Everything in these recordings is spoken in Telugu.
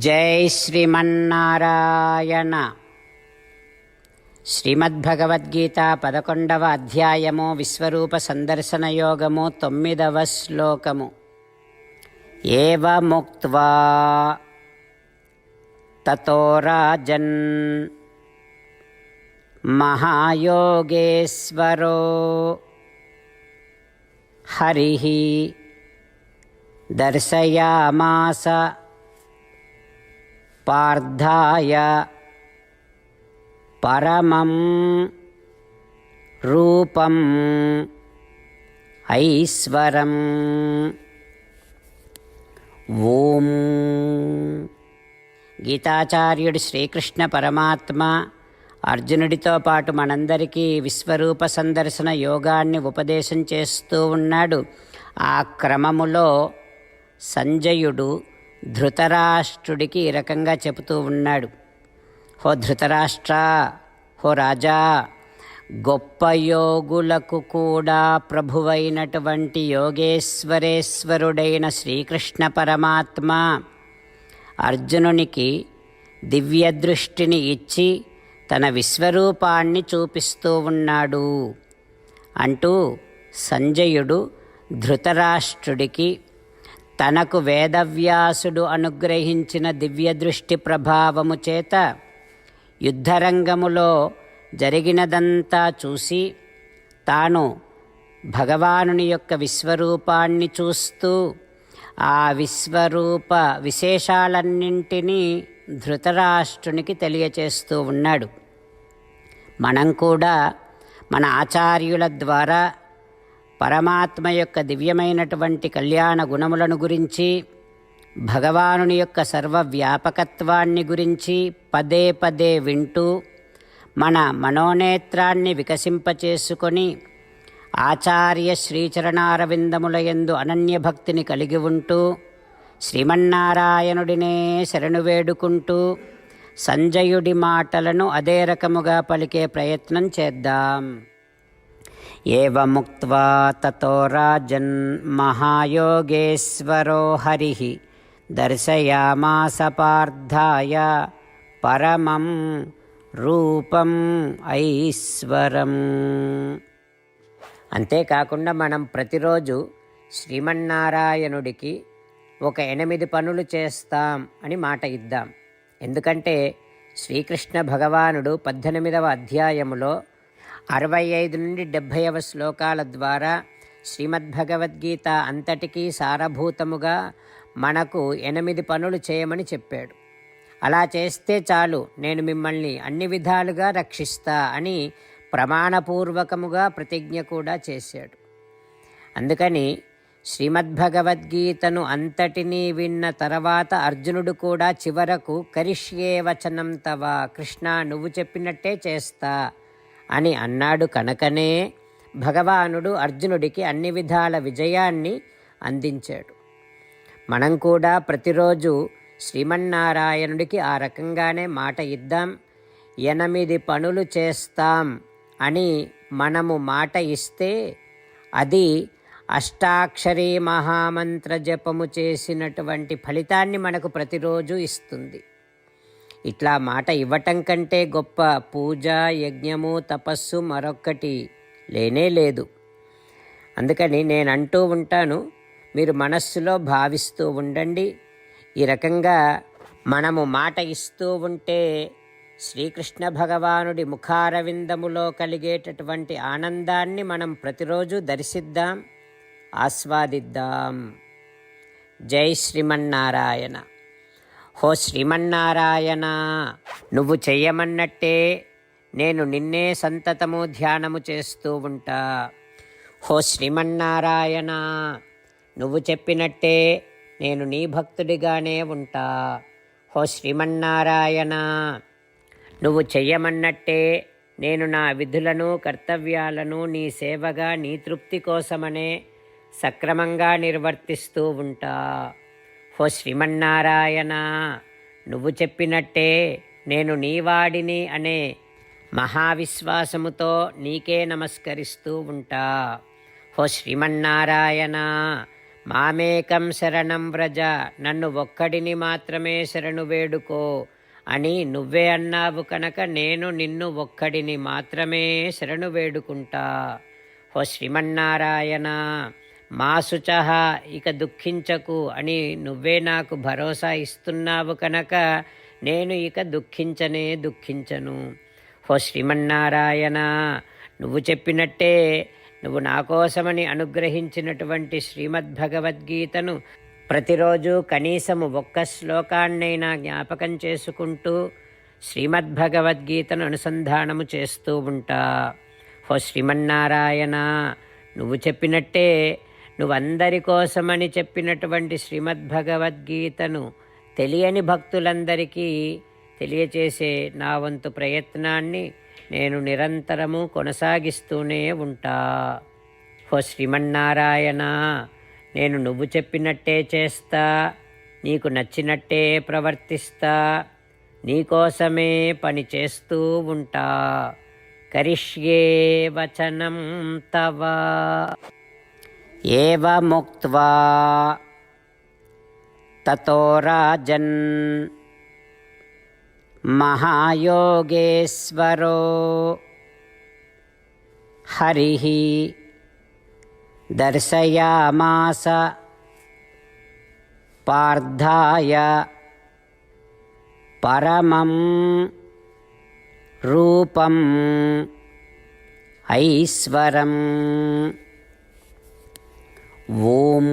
జై శ్రీమన్నారాయణ. శ్రీమద్భగవద్గీత 11వ అధ్యాయము విశ్వరూప సందర్శన యోగము 9వ శ్లోకము. ఏవముక్త్వా తతో రాజన్ మహాయోగేశ్వరో హరిః దర్శయామాస పార్థాయ పరమం రూపం ఐశ్వరం. ఓం. గీతాచార్యుడు శ్రీకృష్ణ పరమాత్మ అర్జునుడితో పాటు మనందరికీ విశ్వరూప సందర్శన యోగాన్ని ఉపదేశం చేస్తూ ఉన్నాడు. ఆ క్రమములో సంజయుడు ధృతరాష్ట్రుడికి ఈ రకంగా చెబుతూ ఉన్నాడు. హో ధృతరాష్ట్ర, హో రాజా, గొప్ప యోగులకు కూడా ప్రభువైనటువంటి యోగేశ్వరేశ్వరుడైన శ్రీకృష్ణ పరమాత్మ అర్జునునికి దివ్య దృష్టిని ఇచ్చి తన విశ్వరూపాన్ని చూపిస్తూ ఉన్నాడు అంటూ సంజయుడు ధృతరాష్ట్రుడికి తనకు వేదవ్యాసుడు అనుగ్రహించిన దివ్యదృష్టి ప్రభావము చేత యుద్ధరంగములో జరిగినదంతా చూసి తాను భగవానుని యొక్క విశ్వరూపాన్ని చూస్తూ ఆ విశ్వరూప విశేషాలన్నింటినీ ధృతరాష్ట్రునికి తెలియచేస్తూ ఉన్నాడు. మనం కూడా మన ఆచార్యుల ద్వారా పరమాత్మ యొక్క దివ్యమైనటువంటి కళ్యాణ గుణములను గురించి, భగవానుని యొక్క సర్వవ్యాపకత్వాన్ని గురించి పదే పదే వింటూ మన మనోనేత్రాన్ని వికసింపచేసుకొని ఆచార్య శ్రీచరణారవిందముల యందు అనన్యభక్తిని కలిగి ఉంటూ శ్రీమన్నారాయణుడినే శరణు వేడుకుంటూ సంజయుడి మాటలను అదే రకముగా పలికే ప్రయత్నం చేద్దాం. ఏవముక్త్వా తతో రాజన్ మహాయోగేశ్వరో హరిః దర్శయామాస పార్థాయ పరమం రూపం ఐశ్వరం. అంతేకాకుండా మనం ప్రతిరోజు శ్రీమన్నారాయణుడికి ఒక 8 పనులు చేస్తాం అని మాట ఇద్దాం. ఎందుకంటే శ్రీకృష్ణ భగవానుడు 18వ అధ్యాయములో 65 నుండి 70వ శ్లోకాల ద్వారా శ్రీమద్భగవద్గీత అంతటికీ సారభూతముగా మనకు 8 పనులు చేయమని చెప్పాడు. అలా చేస్తే చాలు, నేను మిమ్మల్ని అన్ని విధాలుగా రక్షిస్తా అని ప్రమాణపూర్వకముగా ప్రతిజ్ఞ కూడా చేశాడు. అందుకని శ్రీమద్భగవద్గీతను అంతటినీ విన్న తర్వాత అర్జునుడు కూడా చివరకు కరిష్యే వచనం తవ, కృష్ణ నువ్వు చెప్పినట్టే చేస్తా అని అన్నాడు. కనుకనే భగవానుడు అర్జునుడికి అన్ని విధాల విజయాన్ని అందించాడు. మనం కూడా ప్రతిరోజు శ్రీమన్నారాయణుడికి ఆ రకంగానే మాట ఇద్దాం. 8 పనులు చేస్తాం అని మనము మాట ఇస్తే అది అష్టాక్షరీ మహామంత్ర జపము చేసినటువంటి ఫలితాన్ని మనకు ప్రతిరోజు ఇస్తుంది. ఇట్లా మాట ఇవ్వటం కంటే గొప్ప పూజ, యజ్ఞము, తపస్సు మరొక్కటి లేనే లేదు. అందుకని నేను అంటూ ఉంటాను, మీరు మనస్సులో భావిస్తూ ఉండండి. ఈ రకంగా మనము మాట ఇస్తూ ఉంటే శ్రీకృష్ణ భగవానుడి ముఖారవిందములో కలిగేటటువంటి ఆనందాన్ని మనం ప్రతిరోజు దర్శిద్దాం, ఆస్వాదిద్దాం. జై శ్రీమన్నారాయణ. హో శ్రీమన్నారాయణ, నువ్వు చెయ్యమన్నట్టే నేను నిన్నే సంతతము ధ్యానము చేస్తూ ఉంటా. హో శ్రీమన్నారాయణ, నువ్వు చెప్పినట్టే నేను నీ భక్తుడిగానే ఉంటా. హో శ్రీమన్నారాయణ, నువ్వు చెయ్యమన్నట్టే నేను నా విధులను కర్తవ్యాలను నీ సేవగా నీ తృప్తి కోసమనే సక్రమంగా నిర్వర్తిస్తూ ఉంటా. హో శ్రీమన్నారాయణ, నువ్వు చెప్పినట్టే నేను నీవాడిని అనే మహావిశ్వాసముతో నీకే నమస్కరిస్తూ ఉంటా. హో శ్రీమన్నారాయణ, మామేకం శరణం వ్రజ, నన్ను ఒక్కడిని మాత్రమే శరణు వేడుకో అని నువ్వే అన్నావు కనుక నేను నిన్ను ఒక్కడిని మాత్రమే శరణు వేడుకుంటా. ఓ శ్రీమన్నారాయణ, మా శుచః, ఇక దుఃఖించకు అని నువ్వే నాకు భరోసా ఇస్తున్నావు కనుక నేను ఇక దుఃఖించను. ఓ శ్రీమన్నారాయణ, నువ్వు చెప్పినట్టే నువ్వు నా కోసమని అనుగ్రహించినటువంటి శ్రీమద్భగవద్గీతను ప్రతిరోజు కనీసము ఒక్క శ్లోకాన్నైనా జ్ఞాపకం చేసుకుంటూ శ్రీమద్భగవద్గీతను అనుసంధానము చేస్తూ ఉంటా. ఓ శ్రీమన్నారాయణ, నువ్వు చెప్పినట్టే నువ్వందరి కోసమని చెప్పినటువంటి శ్రీమద్భగవద్గీతను తెలియని భక్తులందరికీ తెలియచేసే నా వంతు ప్రయత్నాన్ని నేను నిరంతరము కొనసాగిస్తూనే ఉంటా. ఓ శ్రీమన్నారాయణ, నేను నువ్వు చెప్పినట్టే చేస్తా, నీకు నచ్చినట్టే ప్రవర్తిస్తా, నీకోసమే పని చేస్తూ ఉంటా. కరిష్యే వచనం తవ. ఏవముక్త్వా తతో రాజన్ మహాయోగేశ్వరో హరిః దర్శయామాస పార్థాయ పరమం రూపం ఐశ్వరం. ఓం.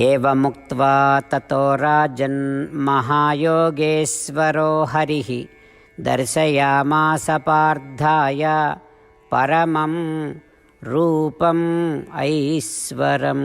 ఏవముక్త్వా తతో రాజన్ మహాయోగేశ్వరో హరిః దర్శయామాస పార్థాయ పరమం రూపం ఐశ్వరం.